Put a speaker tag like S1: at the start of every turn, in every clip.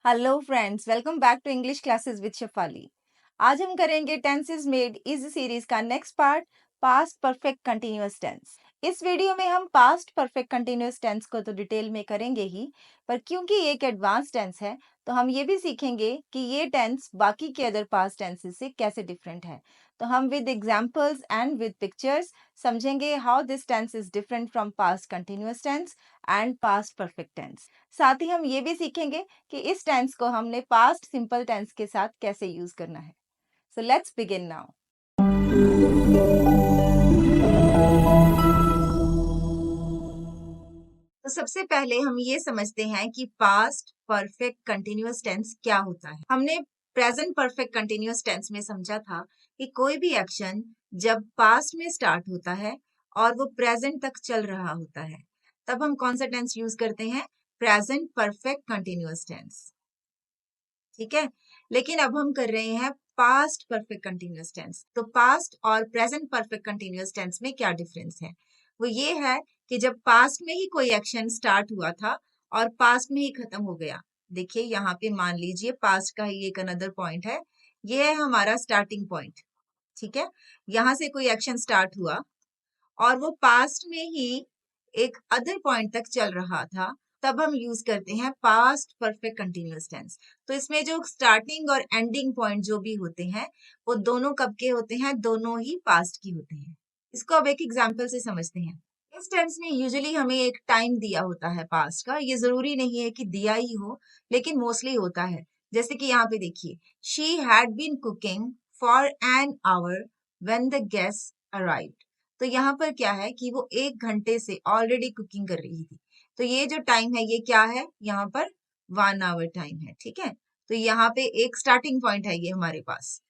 S1: Hello friends, welcome back to English classes with Shefali. आज हम करेंगे टेंसेस मेड इजी सीरीज का next part, past perfect continuous tense. इस video में हम पास्ट परफेक्ट कंटीन्यूअस टेंस को तो डिटेल में करेंगे ही, पर क्योंकि ये एक एडवांस टेंस है तो हम ये भी सीखेंगे कि ये टेंस बाकी के अदर पास्ट टेंसेस से कैसे डिफरेंट है। तो हम with examples and with pictures समझेंगे how this tense is different from past continuous tense and past perfect tense. साथ ही हम ये भी सीखेंगे कि इस टेंस को हमने पास्ट सिंपल टेंस के साथ कैसे यूज करना है। So let's begin now. तो सबसे पहले हम ये समझते हैं कि पास्ट परफेक्ट कंटिन्यूअस टेंस क्या होता है। हमने प्रेजेंट परफेक्ट कंटिन्यूअस टेंस में समझा था कि कोई भी एक्शन जब पास्ट में स्टार्ट होता है और वो प्रेजेंट तक चल रहा होता है, तब हम कौन सा टेंस यूज करते हैं? Present perfect continuous tense. ठीक है, लेकिन अब हम कर रहे हैं पास्ट परफेक्ट कंटिन्यूअस टेंस। तो पास्ट और प्रेजेंट परफेक्ट कंटिन्यूअस टेंस में क्या डिफरेंस है? वो ये है कि जब पास्ट में ही कोई एक्शन स्टार्ट हुआ था और पास्ट में ही खत्म हो गया। देखिए यहाँ पे मान लीजिए पास्ट का ही एक अनदर पॉइंट है, ये है हमारा स्टार्टिंग पॉइंट। ठीक है, यहाँ से कोई एक्शन स्टार्ट हुआ और वो पास्ट में ही एक अदर पॉइंट तक चल रहा था, तब हम यूज करते हैं पास्ट परफेक्ट कंटिन्यूअस टेंस। तो इसमें जो स्टार्टिंग और एंडिंग पॉइंट जो भी होते हैं वो दोनों कब के होते हैं? दोनों ही पास्ट की होते हैं। इसको अब एक एग्जांपल से समझते हैं। इस टेंस में यूजुअली हमें एक टाइम दिया होता है पास्ट का। ये जरूरी नहीं है कि दिया ही हो, लेकिन मोस्टली होता है। जैसे कि यहाँ पे देखिए, she had been cooking for an hour when the guest arrived. तो यहाँ पर क्या है कि वो 1 घंटे से ऑलरेडी कुकिंग कर रही थी। तो ये जो टाइम है ये क्या है? यहाँ पर 1 आवर टाइम है। ठीक है, तो यहाँ पे एक स्टार्टिंग पॉइंट है ये हमारे पास।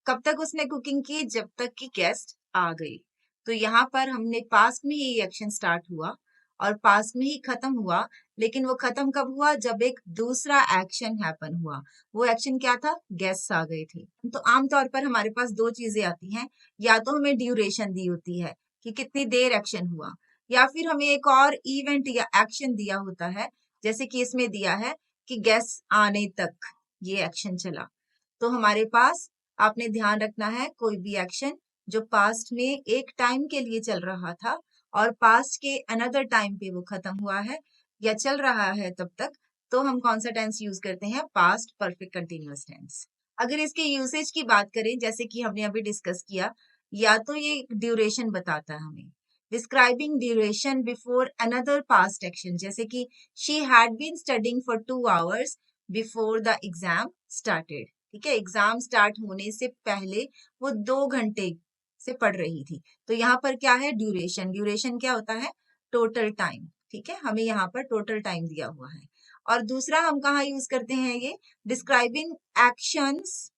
S1: कब तक उसने कुकिंग की? जब तक कि गेस्ट आ गई। तो यहाँ पर हमने पास्ट में ही एक्शन स्टार्ट हुआ और पास्ट में ही खत्म हुआ, लेकिन वो खत्म कब हुआ? जब एक दूसरा एक्शन हैपन हुआ। वो एक्शन क्या था? गेस्ट आ गए थे। तो आमतौर पर हमारे पास दो चीजें आती हैं, या तो हमें ड्यूरेशन दी होती है कि कितनी देर एक्शन हुआ, या फिर हमें एक और इवेंट या एक्शन दिया होता है, जैसे कि इसमें दिया है कि गेस्ट आने तक ये एक्शन चला। तो हमारे पास आपने ध्यान रखना है, कोई भी एक्शन जो पास्ट में एक टाइम के लिए चल रहा था और पास्ट के अनदर टाइम पे वो खत्म हुआ है या चल रहा है तब तक, तो हम कौन सा टेंस यूज करते हैं? Past perfect continuous tense. अगर इसके यूसेज की बात करें, जैसे कि हमने अभी डिस्कस किया, या तो ये ड्यूरेशन बताता है हमें, describing duration before another past action, जैसे कि she had been studying for 2 hours before the exam started. ठीक है, एग्जाम स्टार्ट होने से पहले वो 2 घंटे से पढ़ रही थी। तो यहाँ पर क्या है? ड्यूरेशन। ड्यूरेशन क्या होता है? Total time. ठीक है, हमें यहाँ पर टोटल टाइम दिया हुआ है। और दूसरा हम कहाँ यूज करते हैं? ये describing actions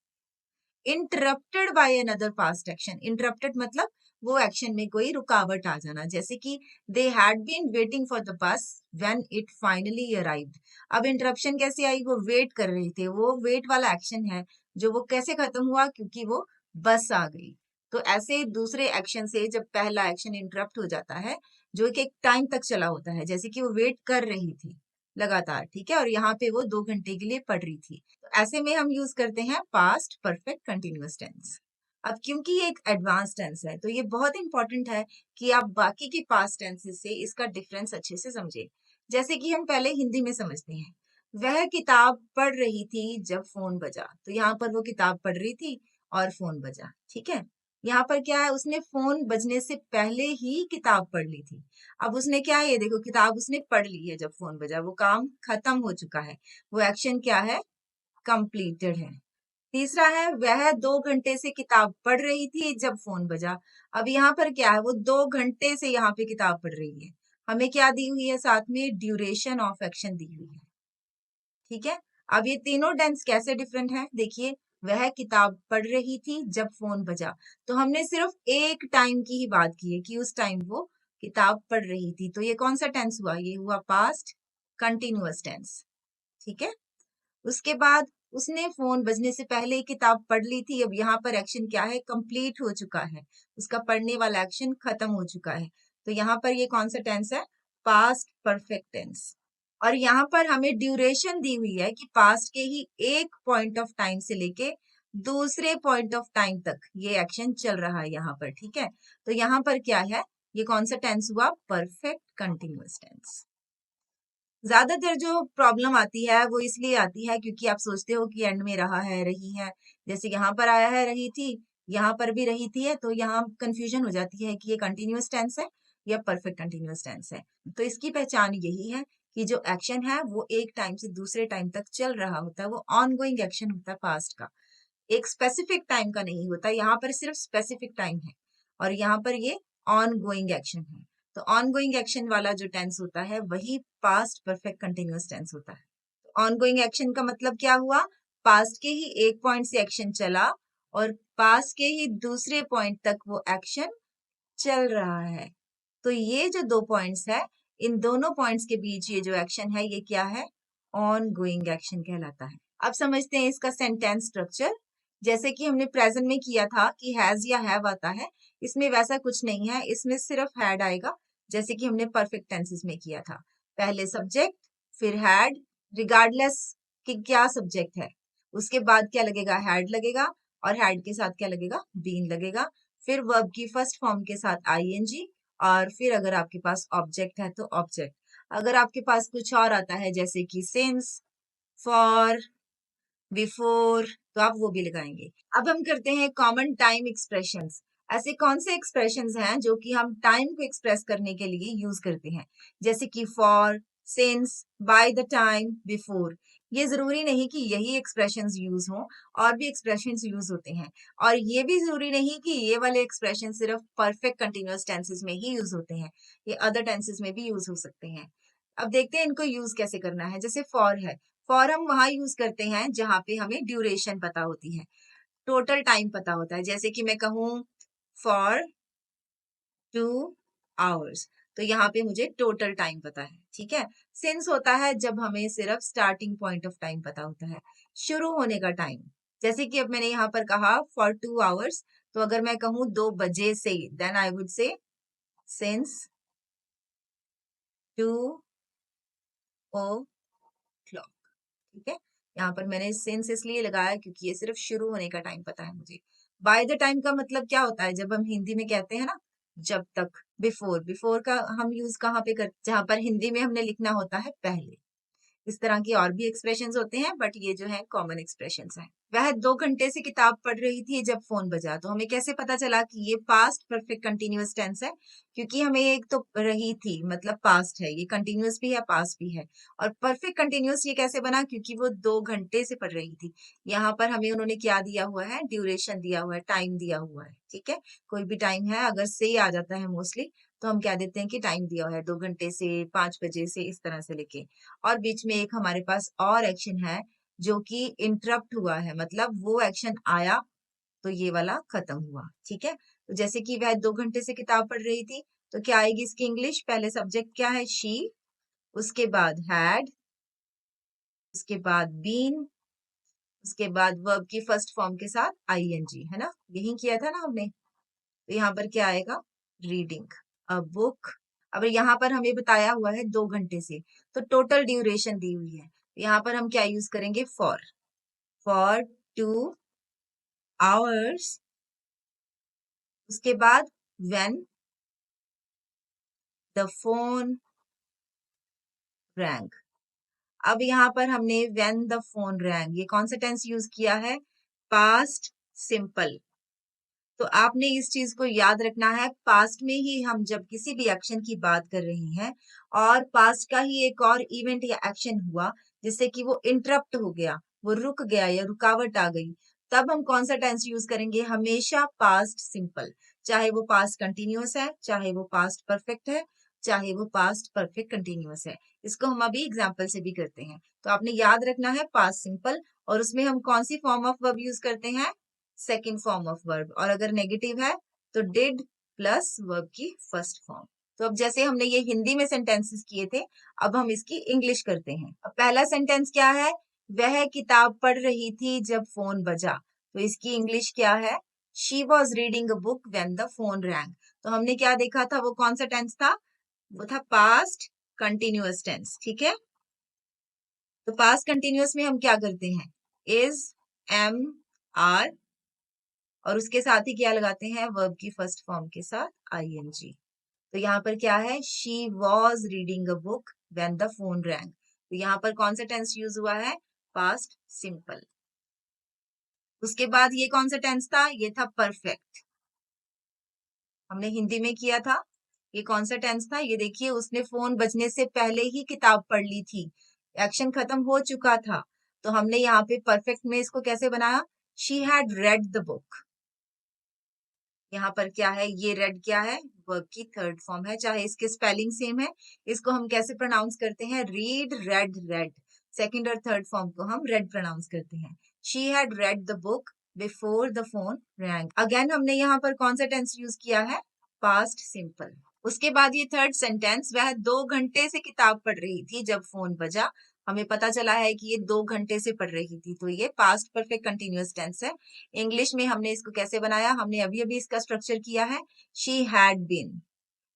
S1: interrupted by another past action. Interrupted मतलब वो एक्शन में कोई रुकावट आ जाना, जैसे कि they had been waiting for the bus when it finally arrived. अब इंटरप्शन कैसे आई? वो वेट कर रहे थे, वो वेट वाला एक्शन है जो वो कैसे खत्म हुआ? क्योंकि वो बस आ गई। तो ऐसे दूसरे एक्शन से जब पहला एक्शन इंटरप्ट हो जाता है, जो कि एक टाइम तक चला होता है, जैसे कि वो वेट कर रही थी लगातार, ठीक है, और यहाँ पे वो 2 घंटे के लिए पढ़ रही थी, तो ऐसे में हम यूज करते हैं पास्ट परफेक्ट कंटिन्यूअस टेंस। अब क्योंकि ये एक एडवांस टेंस है, तो ये बहुत इंपॉर्टेंट है कि आप बाकी के पास्ट टेंसेस से इसका डिफरेंस अच्छे से समझे। जैसे कि हम पहले हिंदी में समझते हैं, वह किताब पढ़ रही थी जब फोन बजा। तो यहाँ पर वो किताब पढ़ रही थी और फोन बजा। ठीक है, यहाँ पर क्या है? उसने फोन बजने से पहले ही किताब पढ़ ली थी। अब उसने क्या है? ये देखो, किताब उसने पढ़ ली है जब फोन बजा, वो काम खत्म हो चुका है, वो एक्शन क्या है? कंप्लीटेड है। तीसरा है, वह 2 घंटे से किताब पढ़ रही थी जब फोन बजा। अब यहाँ पर क्या है? वो 2 घंटे से यहाँ पे किताब पढ़ रही है। हमें क्या दी हुई है? साथ में ड्यूरेशन ऑफ एक्शन दी हुई है। ठीक है, अब ये तीनों टेंस कैसे डिफरेंट है? देखिए, वह किताब पढ़ रही थी जब फोन बजा, तो हमने सिर्फ एक टाइम की ही बात की है कि उस टाइम वो किताब पढ़ रही थी। तो ये कौन सा टेंस हुआ? ये हुआ पास्ट कंटिन्यूअस टेंस। ठीक है, उसके बाद उसने फोन बजने से पहले ही किताब पढ़ ली थी। अब यहाँ पर एक्शन क्या है? कंप्लीट हो चुका है, उसका पढ़ने वाला एक्शन खत्म हो चुका है। तो यहाँ पर ये कौन सा टेंस है? Past perfect tense. और यहाँ पर हमें ड्यूरेशन दी हुई है कि पास्ट के ही एक पॉइंट ऑफ टाइम से लेके दूसरे पॉइंट ऑफ टाइम तक ये एक्शन चल रहा है यहाँ पर, ठीक है। तो यहाँ पर क्या है, ये कौन सा टेंस हुआ, परफेक्ट कंटिन्यूअस टेंस। ज्यादातर जो प्रॉब्लम आती है वो इसलिए आती है क्योंकि आप सोचते हो कि एंड में रहा है, रही है, जैसे यहाँ पर आया है रही थी, यहाँ पर भी रही थी है, तो यहाँ कंफ्यूजन हो जाती है कि ये कंटिन्यूअस टेंस है या परफेक्ट कंटिन्यूअस टेंस है। तो इसकी पहचान यही है कि जो एक्शन है वो एक टाइम से दूसरे टाइम तक चल रहा होता है, वो ऑनगोइंग एक्शन होता है पास्ट का, एक स्पेसिफिक टाइम का नहीं होता। यहाँ पर सिर्फ स्पेसिफिक टाइम है और यहाँ पर ये ऑन गोइंग एक्शन है। तो ऑन गोइंग एक्शन वाला जो टेंस होता है वही पास्ट परफेक्ट कंटिन्यूअस टेंस होता है। ऑन गोइंग एक्शन का मतलब क्या हुआ, पास्ट के ही एक पॉइंट से एक्शन चला और पास्ट के ही दूसरे पॉइंट तक वो एक्शन चल रहा है। तो ये जो दो पॉइंट्स है, इन दोनों पॉइंट्स के बीच ये जो एक्शन है ये क्या है, ऑन गोइंग एक्शन कहलाता है। अब समझते हैं इसका सेंटेंस स्ट्रक्चर। जैसे कि हमने प्रेजेंट में किया था कि हैज या हैव आता है, इसमें वैसा कुछ नहीं है, इसमें सिर्फ हैड आएगा, जैसे कि हमने परफेक्ट टेंसेस में किया था। पहले सब्जेक्ट, फिर हैड, रिगार्डलेस कि क्या सब्जेक्ट है, उसके बाद क्या लगेगा, हैड लगेगा, और हैड के साथ क्या लगेगा, बीन लगेगा, फिर वर्ब की फर्स्ट फॉर्म के साथ आईएनजी, और फिर अगर आपके पास ऑब्जेक्ट है तो ऑब्जेक्ट। अगर आपके पास कुछ और आता है जैसे कि सिंस, फॉर, बिफोर, तो आप वो भी लगाएंगे। अब हम करते हैं कॉमन टाइम एक्सप्रेशंस। ऐसे कौन से एक्सप्रेशंस हैं जो कि हम टाइम को एक्सप्रेस करने के लिए यूज करते हैं, जैसे कि for, since, by the time, before. ये जरूरी नहीं कि यही एक्सप्रेशंस यूज हों, और भी एक्सप्रेशंस यूज होते हैं। और ये भी जरूरी नहीं कि ये वाले एक्सप्रेशन सिर्फ परफेक्ट कंटिन्यूअस टेंसेस में ही यूज होते हैं, ये अदर टेंसेस में भी यूज हो सकते हैं। अब देखते हैं इनको यूज कैसे करना है। जैसे फॉर है, फॉर हम वहां यूज करते हैं जहां पे हमें ड्यूरेशन पता होती है, टोटल टाइम पता होता है। जैसे कि मैं कहूं फॉर 2 आवर्स, तो यहाँ पे मुझे टोटल टाइम पता है, ठीक है। सिंस होता है जब हमें सिर्फ स्टार्टिंग पॉइंट ऑफ टाइम पता होता है, शुरू होने का टाइम। जैसे कि अब मैंने यहाँ पर कहा फॉर 2 आवर्स, तो अगर मैं कहूं 2 बजे से, then I would say since 2 o'clock, ठीक है। यहाँ पर मैंने सिंस इसलिए लगाया क्योंकि ये सिर्फ शुरू होने का टाइम पता है मुझे। बाय द टाइम का मतलब क्या होता है, जब हम हिंदी में कहते हैं ना जब तक। बिफोर, बिफोर का हम यूज कहाँ पे करते, जहां पर हिंदी में हमने लिखना होता है पहले। इस तरह की और भी एक्सप्रेशंस होते हैं, बट ये जो है कॉमन एक्सप्रेशंस हैं। वह 2 घंटे से किताब पढ़ रही थी जब फोन बजा, तो हमें कैसे पता चला कि ये पास्ट परफेक्ट कंटिन्यूअस टेंस है, क्योंकि हमें एक तो रही थी मतलब पास्ट है, ये कंटिन्यूअस भी है पास्ट भी है। और परफेक्ट कंटिन्यूअस ये कैसे बना, क्योंकि वो 2 घंटे से पढ़ रही थी। यहाँ पर हमें उन्होंने क्या दिया हुआ है, ड्यूरेशन दिया हुआ है, टाइम दिया हुआ है, ठीक है। कोई भी टाइम है, अगर से आ जाता है मोस्टली, तो हम क्या देते हैं कि टाइम दिया हुआ है, 2 घंटे से, 5 बजे से, इस तरह से लेके। और बीच में एक हमारे पास और एक्शन है जो कि इंटरप्ट हुआ है, मतलब वो एक्शन आया तो ये वाला खत्म हुआ, ठीक है। तो जैसे कि वह 2 घंटे से किताब पढ़ रही थी, तो क्या आएगी इसकी इंग्लिश, पहले सब्जेक्ट क्या है, शी, उसके बाद हैड, उसके बाद बीन, उसके बाद वर्ब की फर्स्ट फॉर्म के साथ आईएनजी, है ना, यही किया था ना हमने। तो यहाँ पर क्या आएगा, रीडिंग अ बुक। अब यहाँ पर हमें बताया हुआ है 2 घंटे से, तो टोटल ड्यूरेशन दी हुई है, यहाँ पर हम क्या यूज करेंगे, फॉर 2 आवर्स, उसके बाद व्हेन द फोन रैंग। अब यहाँ पर हमने व्हेन द फोन रैंग, ये कौन सा टेंस यूज किया है, पास्ट सिंपल। तो आपने इस चीज को याद रखना है, पास्ट में ही हम जब किसी भी एक्शन की बात कर रहे हैं और पास्ट का ही एक और इवेंट या एक्शन हुआ जिससे कि वो इंटरप्ट हो गया, वो रुक गया या रुकावट आ गई, तब हम कौन सा टेंस यूज करेंगे, हमेशा पास्ट सिंपल। चाहे वो पास्ट कंटिन्यूअस है, चाहे वो पास्ट परफेक्ट है, चाहे वो पास्ट परफेक्ट कंटिन्यूअस है। इसको हम अभी एग्जाम्पल से भी करते हैं। तो आपने याद रखना है पास्ट सिंपल, और उसमें हम कौन सी फॉर्म ऑफ वर्ब यूज करते हैं, सेकेंड फॉर्म ऑफ वर्ब, और अगर नेगेटिव है तो डिड प्लस वर्ब की फर्स्ट फॉर्म। तो अब जैसे हमने ये हिंदी में सेंटेंसेस किए थे, अब हम इसकी इंग्लिश करते हैं। अब पहला सेंटेंस क्या है, वह किताब पढ़ रही थी जब फोन बजा, तो इसकी इंग्लिश क्या है, she was reading a book when the phone rang. तो हमने क्या देखा था, वो कौन सा टेंस था, वो था पास्ट कंटिन्यूअस टेंस, ठीक है। तो पास्ट कंटिन्यूअस में हम क्या करते हैं, इज, एम, आर और उसके साथ ही क्या लगाते हैं, वर्ब की फर्स्ट फॉर्म के साथ आईएनजी। तो यहाँ पर क्या है, she was reading a book when the phone rang. तो यहाँ पर कौन सा टेंस यूज हुआ है, पास्ट सिंपल। उसके बाद ये कौन सा टेंस था, ये था परफेक्ट, हमने हिंदी में किया था। ये कौन सा टेंस था, ये देखिए, उसने फोन बजने से पहले ही किताब पढ़ ली थी, एक्शन खत्म हो चुका था। तो हमने यहाँ पे परफेक्ट में इसको कैसे बनाया, she had read the book. यहाँ पर क्या है, ये रेड क्या है, वर्ब की थर्ड फॉर्म है, चाहे इसके स्पेलिंग सेम है। इसको हम कैसे प्रोनाउंस करते हैं, रीड, रेड, रेड। सेकंड और थर्ड फॉर्म को हम रेड प्रोनाउंस करते हैं। She had read the book before the phone wrong. Again हमने यहाँ पर कौन सा टेंस यूज किया है, पास्ट सिंपल। उसके बाद ये थर्ड सेंटेंस, वह 2 घंटे से किताब पढ़ रही थी जब फोन बजा। हमें पता चला है कि ये 2 घंटे से पढ़ रही थी, तो ये पास्ट परफेक्ट कंटिन्यूअस टेंस है। इंग्लिश में हमने इसको कैसे बनाया, हमने अभी अभी इसका स्ट्रक्चर किया है, she had been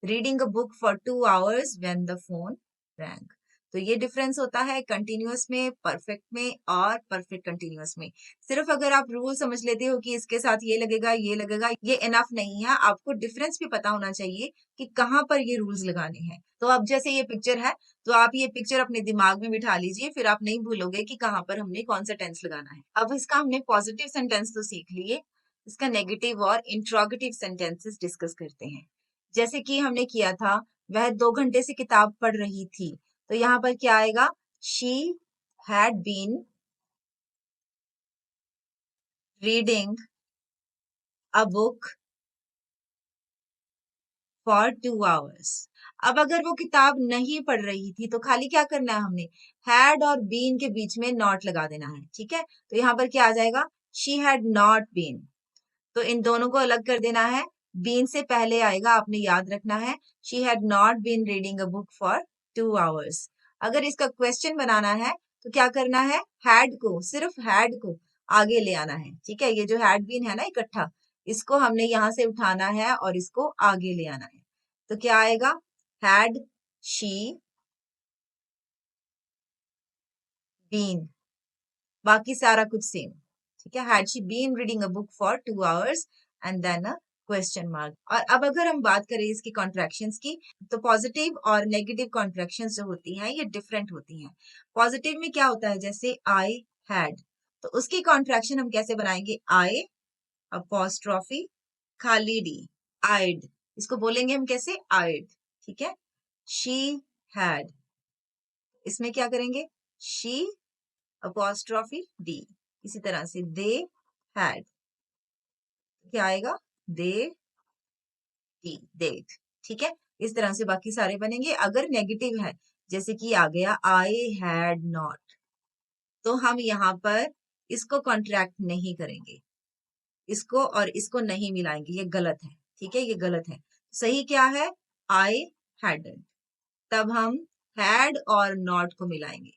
S1: reading a book for 2 hours when the phone rang. तो ये डिफरेंस होता है कंटिन्यूअस में, परफेक्ट में और परफेक्ट कंटिन्यूअस में। सिर्फ अगर आप रूल समझ लेते हो कि इसके साथ ये लगेगा, ये इनफ नहीं है, आपको डिफरेंस भी पता होना चाहिए कि कहाँ पर ये रूल्स लगाने हैं। तो अब जैसे ये पिक्चर है, तो आप ये पिक्चर अपने दिमाग में बिठा लीजिए, फिर आप नहीं भूलोगे कि कहाँ पर हमने कौन सा टेंस लगाना है। अब इसका हमने पॉजिटिव सेंटेंस तो सीख लिए, इसका नेगेटिव और इंट्रोगेटिव सेंटेंसेस डिस्कस करते हैं। जैसे कि हमने किया था, वह 2 घंटे से किताब पढ़ रही थी, तो यहाँ पर क्या आएगा, she had been reading a book for 2 hours। अब अगर वो किताब नहीं पढ़ रही थी तो खाली क्या करना है, हमने हैड और बीन के बीच में नॉट लगा देना है, ठीक है। तो यहाँ पर क्या आ जाएगा, शी हैड नॉट बीन। तो इन दोनों को अलग कर देना है, बीन से पहले आएगा, आपने याद रखना है, she had not been reading a book for 2 hours। अगर इसका क्वेश्चन बनाना है तो क्या करना है, हैड को, सिर्फ हैड को आगे ले आना है, ठीक है। ये जो हैड बीन है ना इकट्ठा, इसको हमने यहां से उठाना है और इसको आगे ले आना है। तो क्या आएगा, हैड शी बीन, बाकी सारा कुछ सेम, ठीक है। Had she been reading a book for 2 hours and then a question mark. और अब अगर हम बात करें इसकी कॉन्ट्रैक्शंस की, तो पॉजिटिव और नेगेटिव कॉन्ट्रैक्शंस जो होती हैं ये डिफरेंट होती हैं। पॉजिटिव में क्या होता है, जैसे आई हैड, तो उसकी कॉन्ट्रैक्शन हम कैसे बनाएंगे, आई अपॉस्ट्रॉफी खाली डी, आइड, इसको बोलेंगे हम कैसे, आइड, ठीक है। शी हैड, इसमें क्या करेंगे, शी अपॉस्ट्रॉफी डी। इसी तरह से दे हैड, क्या आएगा, दे डी, देट, ठीक है। इस तरह से बाकी सारे बनेंगे। अगर नेगेटिव है, जैसे कि आ गया आई हैड नॉट, तो हम यहाँ पर इसको कॉन्ट्रैक्ट नहीं करेंगे, इसको और इसको नहीं मिलाएंगे, ये गलत है, ठीक है, ये गलत है। सही क्या है, आई हैडंट, तब हम हैड और नॉट को मिलाएंगे।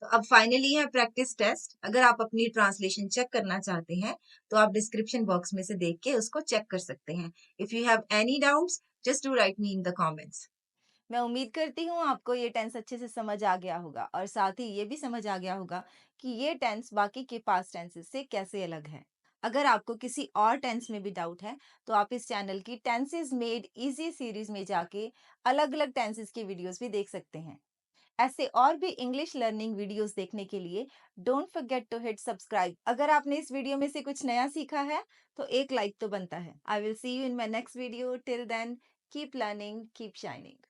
S1: तो अब फाइनली है प्रैक्टिस टेस्ट। अगर आप अपनी ट्रांसलेशन चेक करना चाहते हैं तो आप डिस्क्रिप्शन बॉक्स में से देख के उसको चेक कर सकते हैं। If you have any doubts, just do right me in the comments.
S2: मैं उम्मीद करती हूँ आपको ये टेंस अच्छे से समझ आ गया होगा और साथ ही ये भी समझ आ गया होगा कि ये टेंस बाकी के पास्ट टेंसेस से कैसे अलग है। अगर आपको किसी और टेंस में भी डाउट है तो आप इस चैनल की टेंसेस मेड इजी सीरीज में जाके अलग अलग टेंसेस के वीडियोस भी देख सकते हैं। ऐसे और भी इंग्लिश लर्निंग वीडियोस देखने के लिए don't forget to hit subscribe. अगर आपने इस वीडियो में से कुछ नया सीखा है तो एक लाइक तो बनता है। I will see you in my next video. Till then keep learning, keep shining.